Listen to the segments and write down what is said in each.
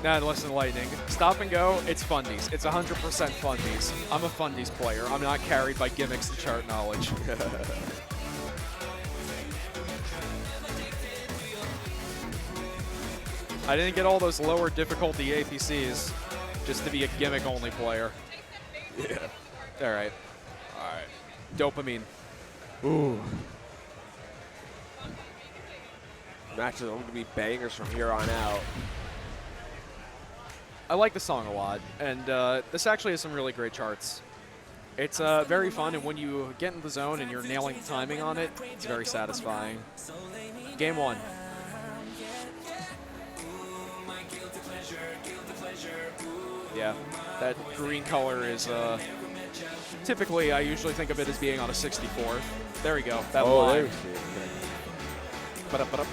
Nah, listen, Lightning. Stop and go, it's fundies. It's 100% fundies. I'm a fundies player. I'm not carried by gimmicks and chart knowledge. I didn't get all those lower difficulty APCs just to be a gimmick-only player. Yeah. All right. All right. Dopamine. Ooh. Matches are going to be bangers from here on out. I like the song a lot, and this actually has some really great charts. It's very fun, and when you get in the zone and you're nailing the timing on it, it's very satisfying. Game 1. Yeah, that green color is typically, I usually think of it as being on a 64th. There we go. That Oh, line. there we see it. Ba-da-ba-da.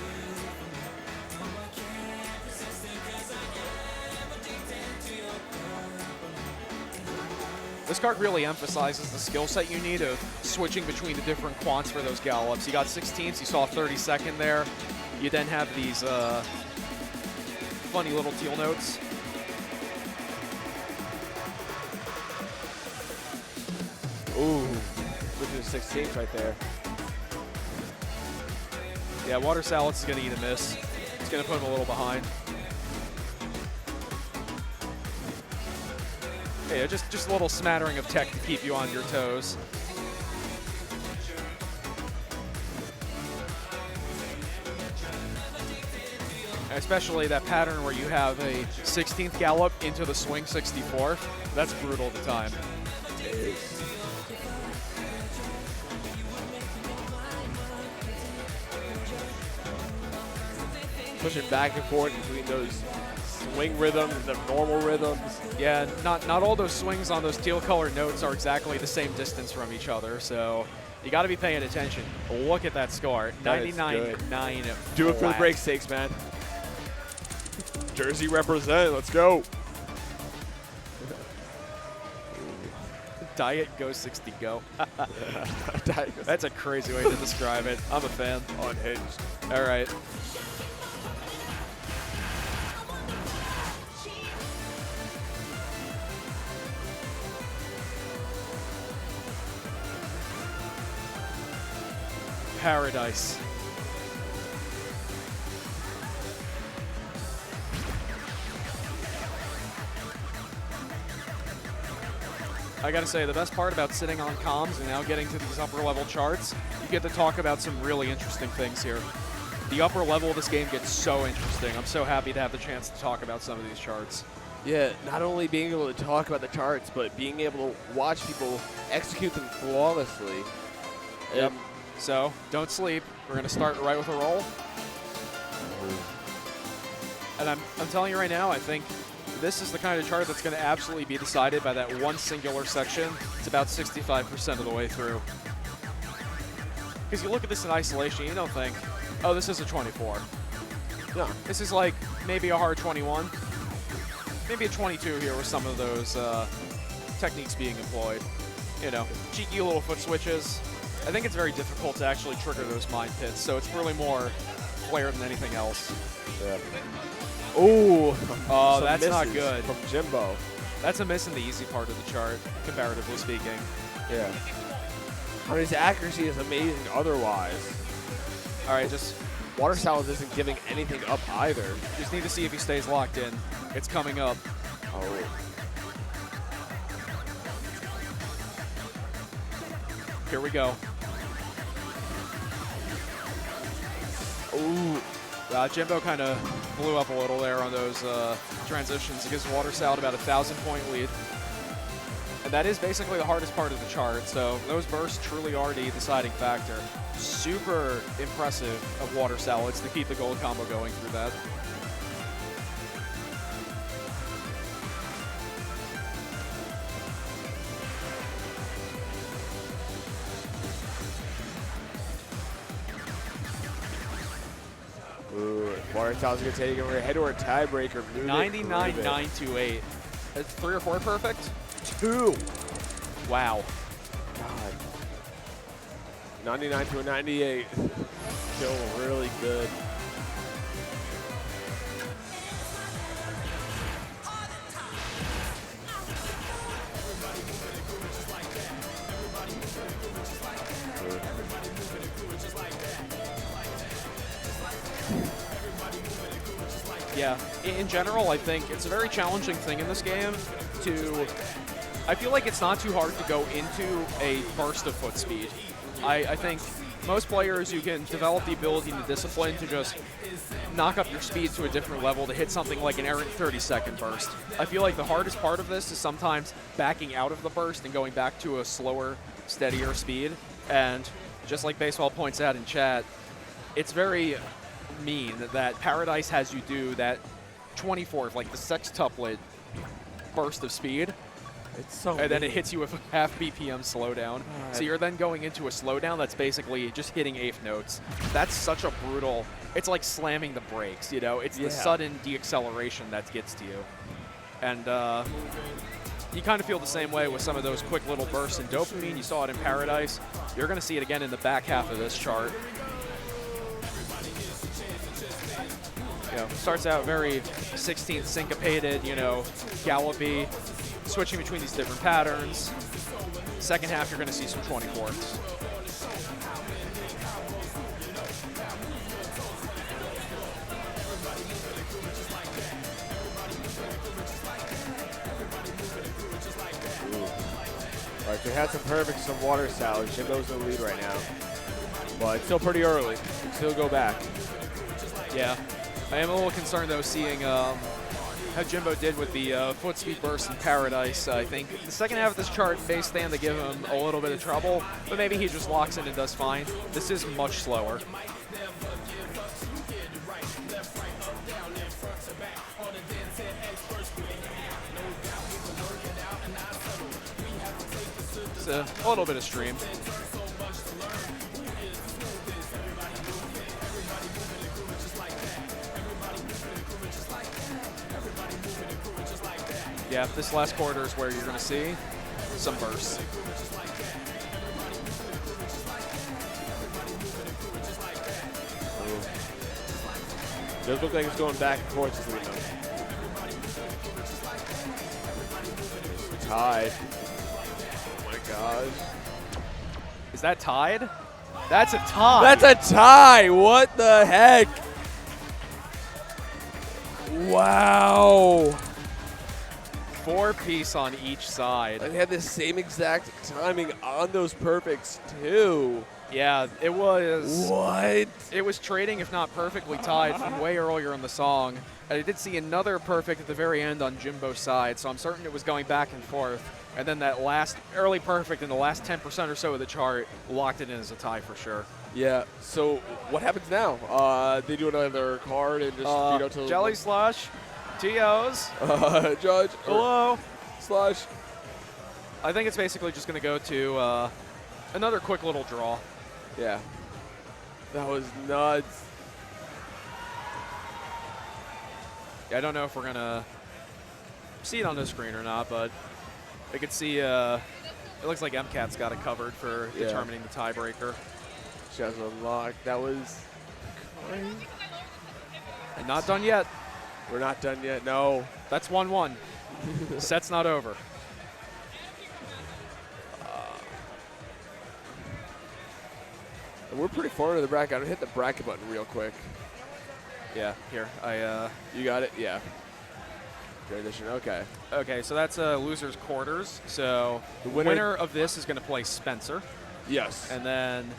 This card really emphasizes the skill set you need of switching between the different quants for those gallops. You got 16ths, you saw a 32nd there. You then have these funny little teal notes. Ooh, look at the 16th right there. Yeah, Water Salads is going to eat a miss. It's going to put him a little behind. Yeah, just a little smattering of tech to keep you on your toes. Especially that pattern where you have a 16th gallop into the swing 64th. That's brutal at the time. Pushing back and forth between those swing rhythms and the normal rhythms. Yeah, not all those swings on those teal colored notes are exactly the same distance from each other, so you got to be paying attention. Look at that score, 99.9. Do it for the break stakes, man. Jersey represent, let's go. Diet Go 60 Go. That's a crazy way to describe it. I'm a fan. Unhinged. All right. Paradise. I gotta say, the best part about sitting on comms and now getting to these upper level charts, you get to talk about some really interesting things here. The upper level of this game gets so interesting. I'm so happy to have the chance to talk about some of these charts. Yeah, not only being able to talk about the charts, but being able to watch people execute them flawlessly. Yep. So, don't sleep. We're going to start right with a roll. And I'm telling you right now, I think this is the kind of chart that's going to absolutely be decided by that one singular section. It's about 65% of the way through. Because you look at this in isolation, you don't think, oh, this is a 24. No. This is like maybe a hard 21. Maybe a 22 here with some of those techniques being employed. You know, cheeky little foot switches. I think it's very difficult to actually trigger those mind pits, so it's really more flair than anything else. Yeah. Ooh, oh, that's not good. From Jimbo. That's a miss in the easy part of the chart, comparatively speaking. Yeah. I mean, his accuracy is amazing otherwise. All right, just Water Salads isn't giving anything up either. Just need to see if he stays locked in. It's coming up. Oh. Here we go. Ooh. Jimbo kind of blew up a little there on those transitions. It gives Water Salad about a 1,000-point lead. And that is basically the hardest part of the chart, so those bursts truly are the deciding factor. Super impressive of Water Salads to keep the gold combo going through that. Ooh, Water Salads going to take over head or a tiebreaker. 99.928. That's 3 or 4 perfect? 2. Wow. God. 99 to a 98. Feel really good. Yeah, in general, I think it's a very challenging thing in this game to... I feel like it's not too hard to go into a burst of foot speed. I think most players, you can develop the ability and the discipline to just knock up your speed to a different level to hit something like an errant 30-second burst. I feel like the hardest part of this is sometimes backing out of the burst and going back to a slower, steadier speed. And just like Baseball points out in chat, it's very mean that Paradise has you do that 24th, like the sextuplet burst of speed. It's so And then it hits you with a half BPM slowdown. So you're then going into a slowdown that's basically just hitting eighth notes. That's such a brutal, it's like slamming the brakes, you know? It's the sudden deacceleration that gets to you. And you kind of feel the same way with some of those quick little bursts in dopamine. You saw it in Paradise. You're going to see it again in the back half of this chart. You know, starts out very 16th syncopated, you know, gallopy, switching between these different patterns. Second half, you're going to see some 24ths. All right, so we had some perfects, some water salads. Jimbo's in the lead right now, but it's still pretty early. We can still go back. Yeah, I am a little concerned though, seeing how Jimbo did with the foot speed burst in Paradise. I think the second half of this chart may stand to give him a little bit of trouble, but maybe he just locks in and does fine. This is much slower. It's a little bit of stream. Yeah, this last quarter is where you're going to see some bursts. Does look like it's going back and forth between them. Tied. Oh my gosh. Is that tied? That's a tie. That's a tie. What the heck? Wow. 4-piece on each side. And they had the same exact timing on those perfects too. Yeah, it was. What? It was trading, if not perfectly tied, from way earlier in the song. And I did see another perfect at the very end on Jimbo's side, so I'm certain it was going back and forth. And then that last early perfect in the last 10% or so of the chart locked it in as a tie for sure. Yeah. So what happens now? They do another card and just till Jelly Slush, TOs. Judge. Hello. Slush. I think it's basically just going to go to another quick little draw. Yeah. That was nuts. I don't know if we're going to see it on the screen or not, but I could see it looks like MCAT's got it covered for determining the tiebreaker. She has a lock. That was crazy. And not done yet. We're not done yet. No. That's 1-1. Set's not over. We're pretty far into the bracket. I'm gonna hit the bracket button real quick. Yeah, here. You got it? Yeah. Transition, okay. Okay, so that's loser's quarters. So the winner of this is going to play Spencer. Yes. And then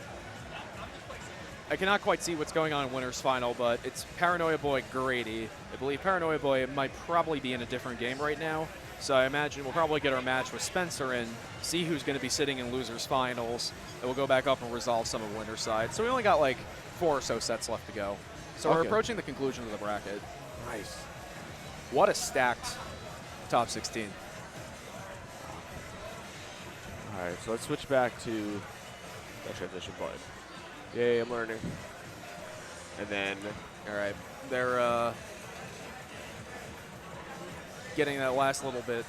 I cannot quite see what's going on in winner's final, but it's Paranoia Boy Grady. I believe Paranoia Boy might probably be in a different game right now. So I imagine we'll probably get our match with Spencer and see who's going to be sitting in loser's finals. And we'll go back up and resolve some of winner's side. So we only got like 4 or so sets left to go. So we're approaching the conclusion of the bracket. Nice. What a stacked top 16. All right, so let's switch back to that transition button. Yay, I'm learning. And then, all right, they're getting that last little bit.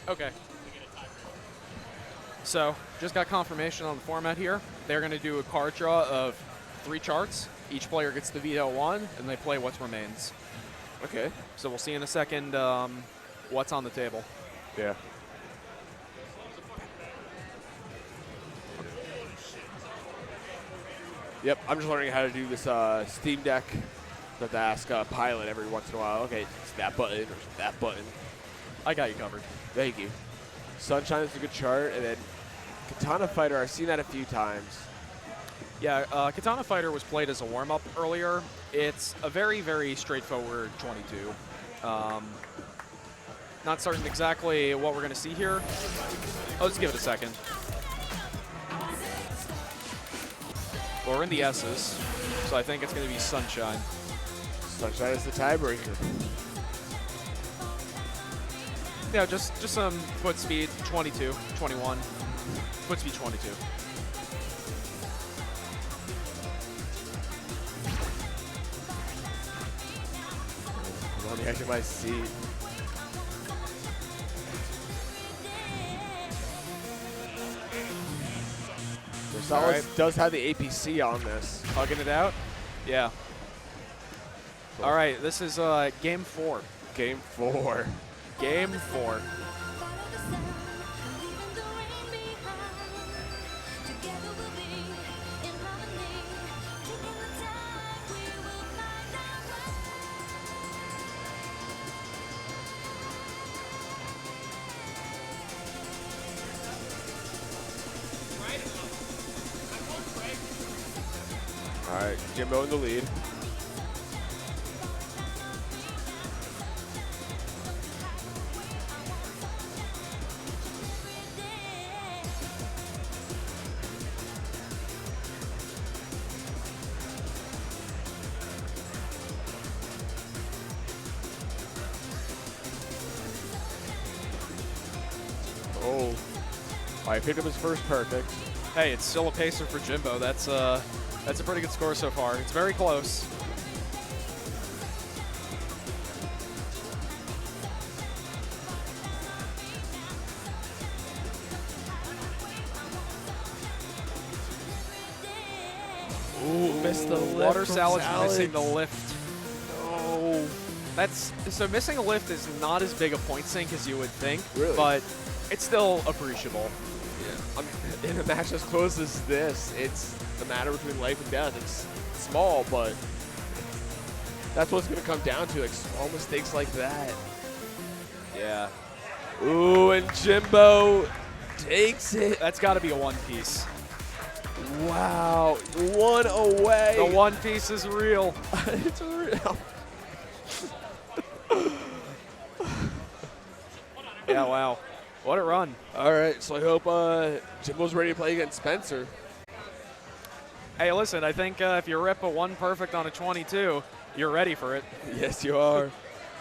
Okay. So, just got confirmation on the format here. They're going to do a card draw of 3 charts. Each player gets to veto 1, and they play what remains. okay. So we'll see in a second what's on the table. Yeah. Yep, I'm just learning how to do this Steam Deck. I have to ask Pilot every once in a while. Okay, it's that button or that button. I got you covered. Thank you. Sunshine is a good chart, and then Katana Fighter, I've seen that a few times. Yeah, Katana Fighter was played as a warm-up earlier. It's a very, very straightforward 22. Not certain exactly what we're going to see here. I'll just give it a second. Well, we're in the S's, so I think it's going to be Sunshine. Sunshine is the tiebreaker. Yeah, just some foot speed, 22, 21. Foot speed 22. I'm on the edge of my seat. Watersalads does have the APC on this. Hugging it out? Yeah. All right, this is game 4. Game 4. Game 4. All right, Jimbo in the lead. Oh, I picked up his first perfect. Hey, it's still a pacer for Jimbo. That's a pretty good score so far. It's very close. Ooh, missed the lift. Water from Salads Salads. missing the lift. Oh, So missing a lift is not as big a point sink as you would think, Really? but it's still appreciable. yeah. In a match as close as this, it's a matter between life and death. It's small, but that's what's going to come down to, like small mistakes like that. Yeah. Ooh, and Jimbo takes it. That's got to be a one piece. Wow, one away. The one piece is real. It's real. Yeah, wow. What a run. All right, so I hope Jimbo's ready to play against Spencer. Hey, listen, I think if you rip a one perfect on a 22, you're ready for it. Yes, you are.